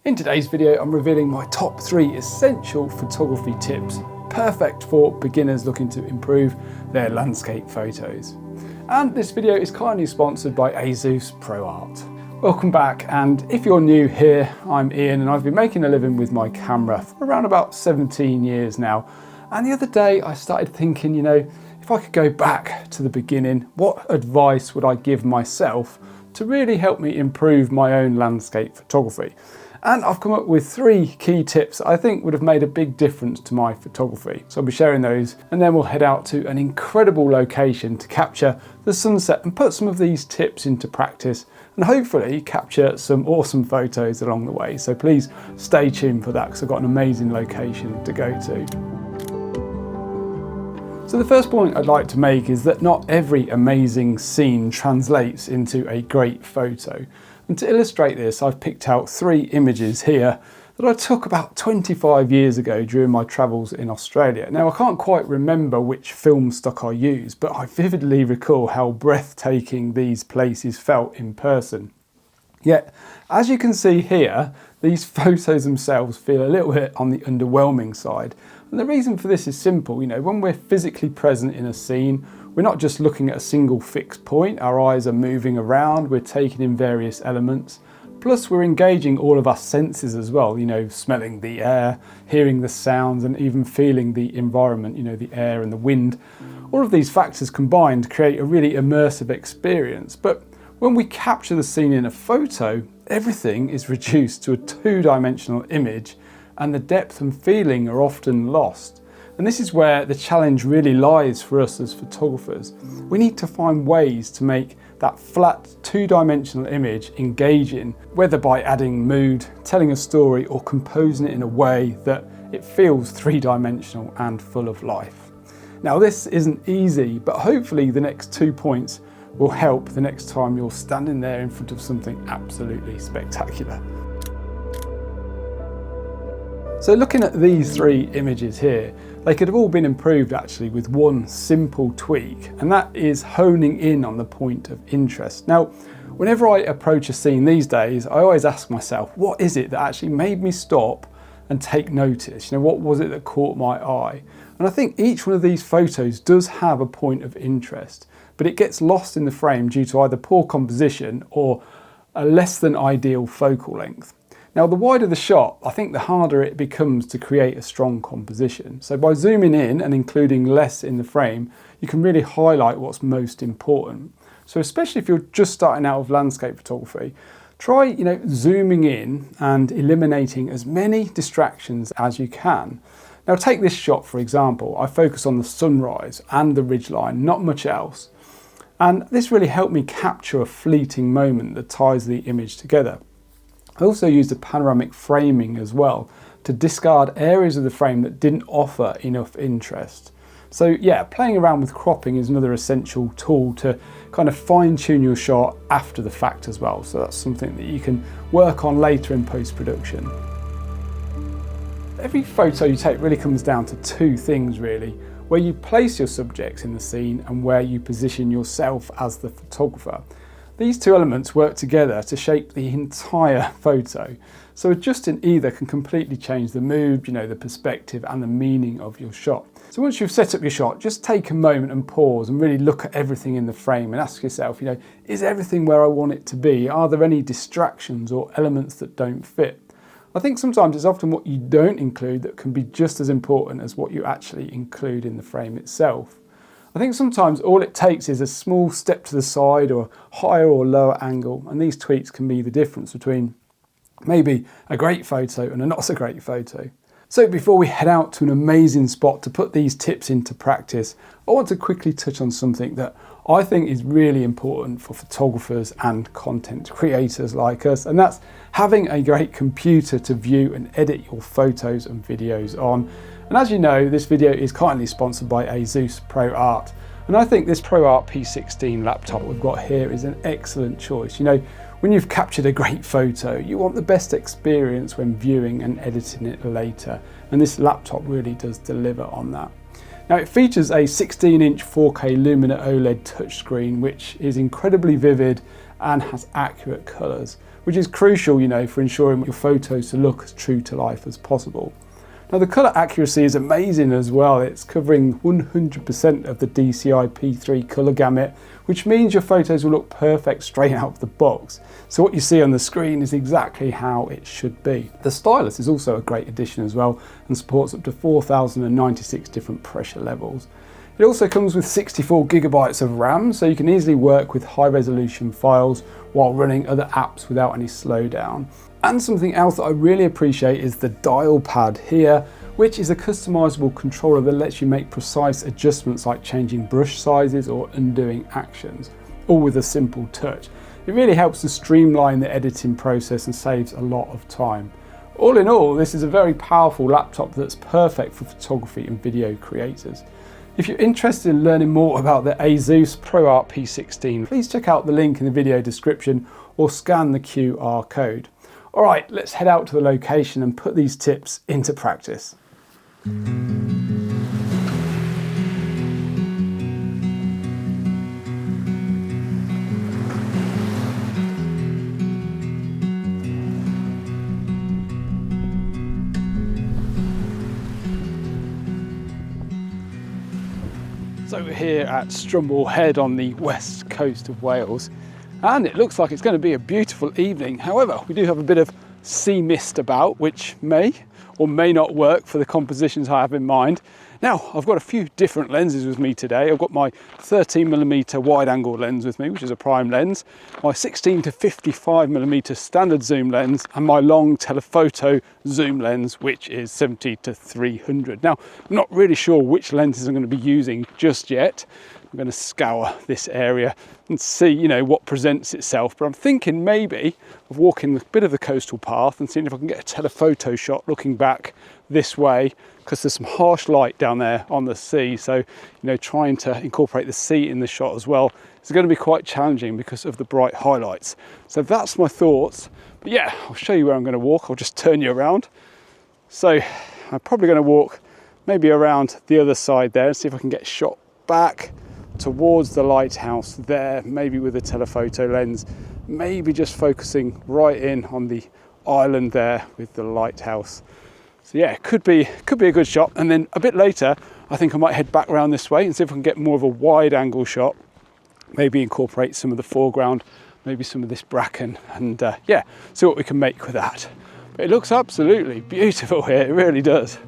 In today's video, I'm revealing my top 3 essential photography tips, perfect for beginners looking to improve their landscape photos. And this video is kindly sponsored by Asus ProArt. Welcome back, and if you're new here, I'm Ian and I've been making a living with my camera for around about 17 years now. And the other day I started thinking, if I could go back to the beginning, what advice would I give myself to really help me improve my own landscape photography? And I've come up with 3 key tips that I think would have made a big difference to my photography. So I'll be sharing those, and then we'll head out to an incredible location to capture the sunset and put some of these tips into practice and hopefully capture some awesome photos along the way. So please stay tuned for that because I've got an amazing location to go to. So the first point I'd like to make is that not every amazing scene translates into a great photo. And to illustrate this, I've picked out 3 images here that I took about 25 years ago during my travels in Australia. Now, I can't quite remember which film stock I used, but I vividly recall how breathtaking these places felt in person. Yet, as you can see here, these photos themselves feel a little bit on the underwhelming side. And the reason for this is simple. When we're physically present in a scene, we're not just looking at a single fixed point, our eyes are moving around, we're taking in various elements. Plus we're engaging all of our senses as well, smelling the air, hearing the sounds, and even feeling the environment, the air and the wind. All of these factors combined create a really immersive experience. But when we capture the scene in a photo, everything is reduced to a 2-dimensional image, and the depth and feeling are often lost. And this is where the challenge really lies for us as photographers. We need to find ways to make that flat 2-dimensional image engaging, whether by adding mood, telling a story, or composing it in a way that it feels 3-dimensional and full of life. Now, this isn't easy, but hopefully the next 2 points will help the next time you're standing there in front of something absolutely spectacular. So looking at these 3 images here, they could have all been improved actually with one simple tweak, and that is honing in on the point of interest. Now, whenever I approach a scene these days, I always ask myself, what is it that actually made me stop and take notice? What was it that caught my eye? And I think each one of these photos does have a point of interest, but it gets lost in the frame due to either poor composition or a less than ideal focal length. Now, the wider the shot, I think the harder it becomes to create a strong composition. So by zooming in and including less in the frame, you can really highlight what's most important. So especially if you're just starting out with landscape photography, try, zooming in and eliminating as many distractions as you can. Now take this shot, for example. I focus on the sunrise and the ridgeline, not much else. And this really helped me capture a fleeting moment that ties the image together. I also used a panoramic framing as well to discard areas of the frame that didn't offer enough interest. So yeah, playing around with cropping is another essential tool to kind of fine-tune your shot after the fact as well. So that's something that you can work on later in post-production. Every photo you take really comes down to 2 things really: where you place your subjects in the scene and where you position yourself as the photographer. These 2 elements work together to shape the entire photo. So adjusting either can completely change the mood, the perspective and the meaning of your shot. So once you've set up your shot, just take a moment and pause and really look at everything in the frame and ask yourself, is everything where I want it to be? Are there any distractions or elements that don't fit? I think sometimes it's often what you don't include that can be just as important as what you actually include in the frame itself. I think sometimes all it takes is a small step to the side or a higher or lower angle, and these tweaks can be the difference between maybe a great photo and a not so great photo. So before we head out to an amazing spot to put these tips into practice, I want to quickly touch on something that I think is really important for photographers and content creators like us, and that's having a great computer to view and edit your photos and videos on. And as you know, this video is kindly sponsored by Asus ProArt. And I think this ProArt P16 laptop we've got here is an excellent choice. When you've captured a great photo, you want the best experience when viewing and editing it later. And this laptop really does deliver on that. Now it features a 16-inch 4K Lumina OLED touchscreen, which is incredibly vivid and has accurate colours. which is crucial, you know, for ensuring your photos to look as true to life as possible. Now the colour accuracy is amazing as well. It's covering 100% of the DCI P3 colour gamut, which means your photos will look perfect straight out of the box. So what you see on the screen is exactly how it should be. The stylus is also a great addition as well and supports up to 4096 different pressure levels. It also comes with 64 gigabytes of RAM, so you can easily work with high resolution files while running other apps without any slowdown. And something else that I really appreciate is the dial pad here, which is a customizable controller that lets you make precise adjustments like changing brush sizes or undoing actions, all with a simple touch. It really helps to streamline the editing process and saves a lot of time. All in all, this is a very powerful laptop that's perfect for photography and video creators. If you're interested in learning more about the Asus ProArt P16, please check out the link in the video description or scan the QR code. All right, let's head out to the location and put these tips into practice. So we're here at Strumble Head on the west coast of Wales, and it looks like it's going to be a beautiful evening. However, we do have a bit of sea mist about, which may or may not work for the compositions I have in mind. Now, I've got a few different lenses with me today. I've got my 13mm wide angle lens with me, which is a prime lens, my 16 to 55mm standard zoom lens, and my long telephoto zoom lens, which is 70 to 300. Now, I'm not really sure which lenses I'm going to be using just yet. I'm going to scour this area and see, you know, what presents itself. But I'm thinking maybe of walking a bit of the coastal path and seeing if I can get a telephoto shot looking back this way, because there's some harsh light down there on the sea. So, you know, trying to incorporate the sea in the shot as well is going to be quite challenging because of the bright highlights. So that's my thoughts. But yeah, I'll show you where I'm going to walk. I'll just turn you around. So I'm probably going to walk maybe around the other side there and see if I can get shot back towards the lighthouse there, maybe with a telephoto lens, maybe just focusing right in on the island there with the lighthouse. So yeah, could be a good shot. And then a bit later, I think I might head back around this way and see if I can get more of a wide angle shot, maybe incorporate some of the foreground, maybe some of this bracken, and yeah, see what we can make with that. But it looks absolutely beautiful here, it really does.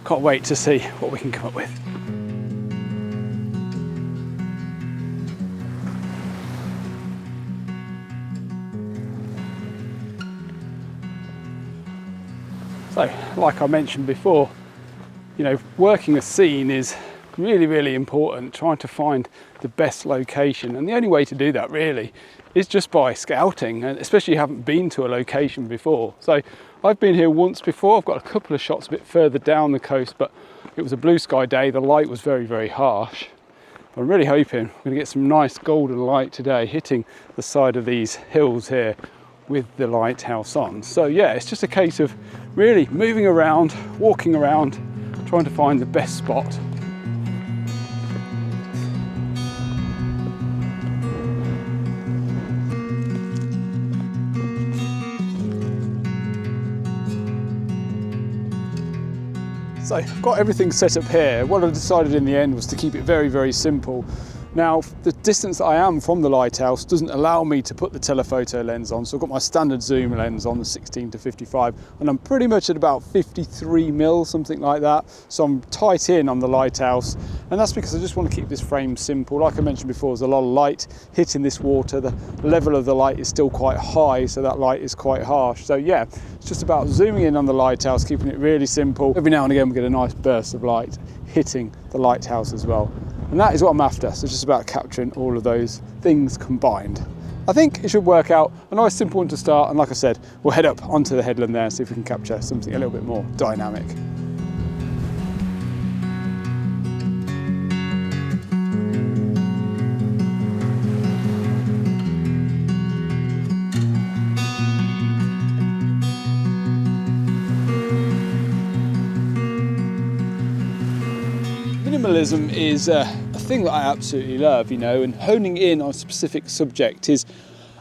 Can't wait to see what we can come up with. So, like I mentioned before, you know, working a scene is really, really important, trying to find the best location. And the only way to do that really is just by scouting, and especially if you haven't been to a location before. So I've been here once before. I've got a couple of shots a bit further down the coast, but it was a blue sky day. The light was very, very harsh. I'm really hoping we're going to get some nice golden light today hitting the side of these hills here with the lighthouse on. So yeah, it's just a case of really moving around, walking around, trying to find the best spot. So I've got everything set up here. What I decided in the end was to keep it very, very simple. Now, the distance that I am from the lighthouse doesn't allow me to put the telephoto lens on, so I've got my standard zoom lens on, the 16 to 55, and I'm pretty much at about 53mm, something like that. So I'm tight in on the lighthouse, and that's because I just want to keep this frame simple. Like I mentioned before, there's a lot of light hitting this water. The level of the light is still quite high, so that light is quite harsh. So yeah, it's just about zooming in on the lighthouse, keeping it really simple. Every now and again we get a nice burst of light hitting the lighthouse as well. And that is what I'm after, so it's just about capturing all of those things combined. I think it should work out. A nice simple one to start, and like I said, we'll head up onto the headland there and see if we can capture something a little bit more dynamic. Minimalism is a thing that I absolutely love, you know, and honing in on a specific subject is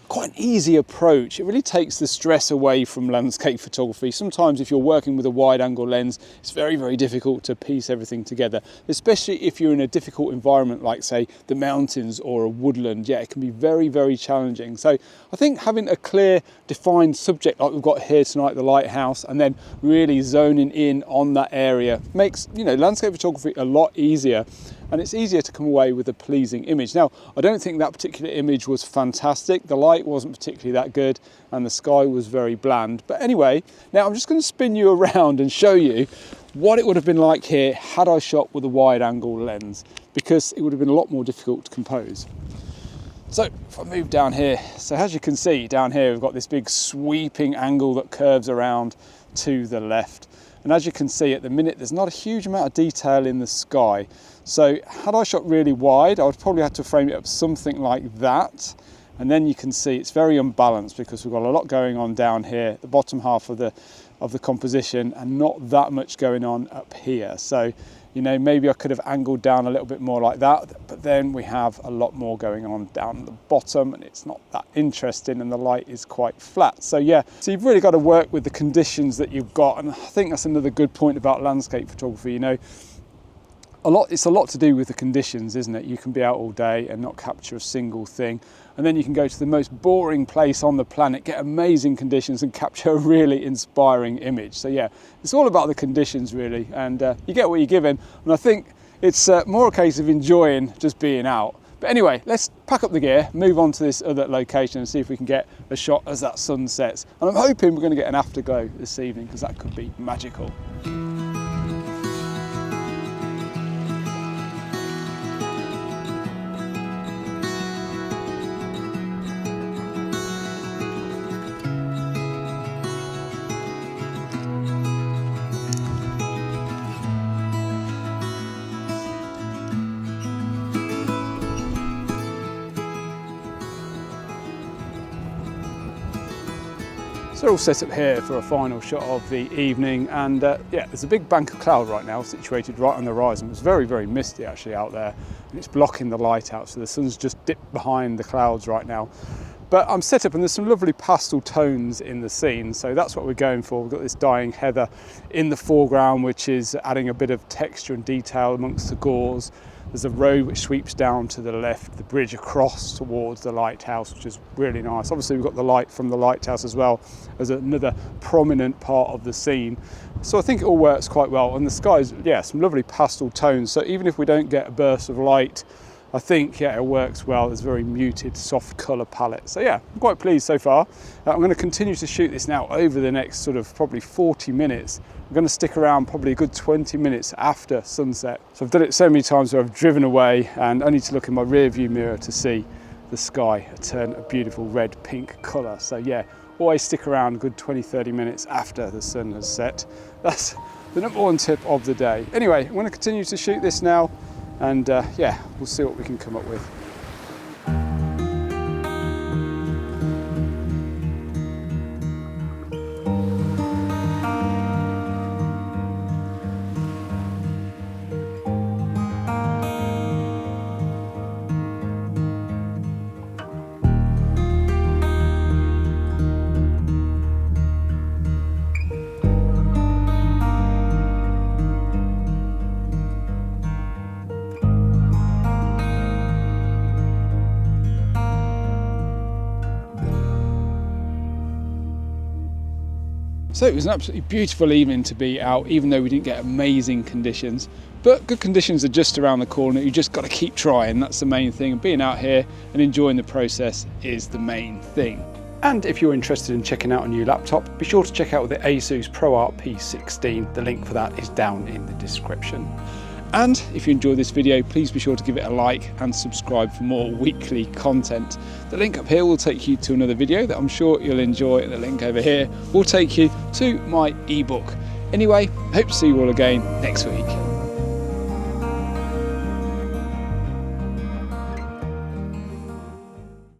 quite an easy approach. It really takes the stress away from landscape photography. Sometimes if you're working with a wide angle lens, it's very, very difficult to piece everything together, especially if you're in a difficult environment like, say, the mountains or a woodland. Yeah, it can be very, very challenging. So I think having a clear, defined subject like we've got here tonight, the lighthouse, and then really zoning in on that area makes, you know, landscape photography a lot easier. And it's easier to come away with a pleasing image. Now, I don't think that particular image was fantastic. The light wasn't particularly that good and the sky was very bland. But anyway, now I'm just going to spin you around and show you what it would have been like here had I shot with a wide angle lens, because it would have been a lot more difficult to compose. So if I move down here, so as you can see down here, we've got this big sweeping angle that curves around to the left. And as you can see at the minute, there's not a huge amount of detail in the sky. So had I shot really wide, I would probably have to frame it up something like that. And then you can see it's very unbalanced because we've got a lot going on down here, the bottom half of the composition, and not that much going on up here. So, you know, maybe I could have angled down a little bit more like that, but then we have a lot more going on down the bottom and it's not that interesting and the light is quite flat. So yeah, so you've really got to work with the conditions that you've got. And I think that's another good point about landscape photography, you know. It's a lot to do with the conditions, isn't it? You can be out all day and not capture a single thing. And then you can go to the most boring place on the planet, get amazing conditions and capture a really inspiring image. So yeah, it's all about the conditions really. And you get what you're given. And I think it's more a case of enjoying just being out. But anyway, let's pack up the gear, move on to this other location and see if we can get a shot as that sun sets. And I'm hoping we're going to get an afterglow this evening because that could be magical. So we're all set up here for a final shot of the evening, and yeah, there's a big bank of cloud right now situated right on the horizon. It's very, very misty actually out there, and it's blocking the light out, so the sun's just dipped behind the clouds right now. But I'm set up and there's some lovely pastel tones in the scene, so that's what we're going for. We've got this dying heather in the foreground, which is adding a bit of texture and detail amongst the gorse. There's a road which sweeps down to the left, the bridge across towards the lighthouse, which is really nice. Obviously we've got the light from the lighthouse as well as another prominent part of the scene. So I think it all works quite well. And the sky's, yeah, some lovely pastel tones. So even if we don't get a burst of light, I think, yeah, it works well. There's a very muted, soft colour palette. So yeah, I'm quite pleased so far. I'm going to continue to shoot this now over the next sort of probably 40 minutes. I'm going to stick around probably a good 20 minutes after sunset. So I've done it so many times where I've driven away and only to look in my rear view mirror to see the sky turn a beautiful red pink colour. So yeah, always stick around a good 20-30 minutes after the sun has set. That's the #1 tip of the day. Anyway, I'm going to continue to shoot this now. And yeah, we'll see what we can come up with. So it was an absolutely beautiful evening to be out, even though we didn't get amazing conditions. But good conditions are just around the corner. You just got to keep trying. That's the main thing. And being out here and enjoying the process is the main thing. And if you're interested in checking out a new laptop, be sure to check out the Asus ProArt P16. The link for that is down in the description. And if you enjoyed this video, please be sure to give it a like and subscribe for more weekly content. The link up here will take you to another video that I'm sure you'll enjoy, and the link over here will take you to my ebook. Anyway, hope to see you all again next week.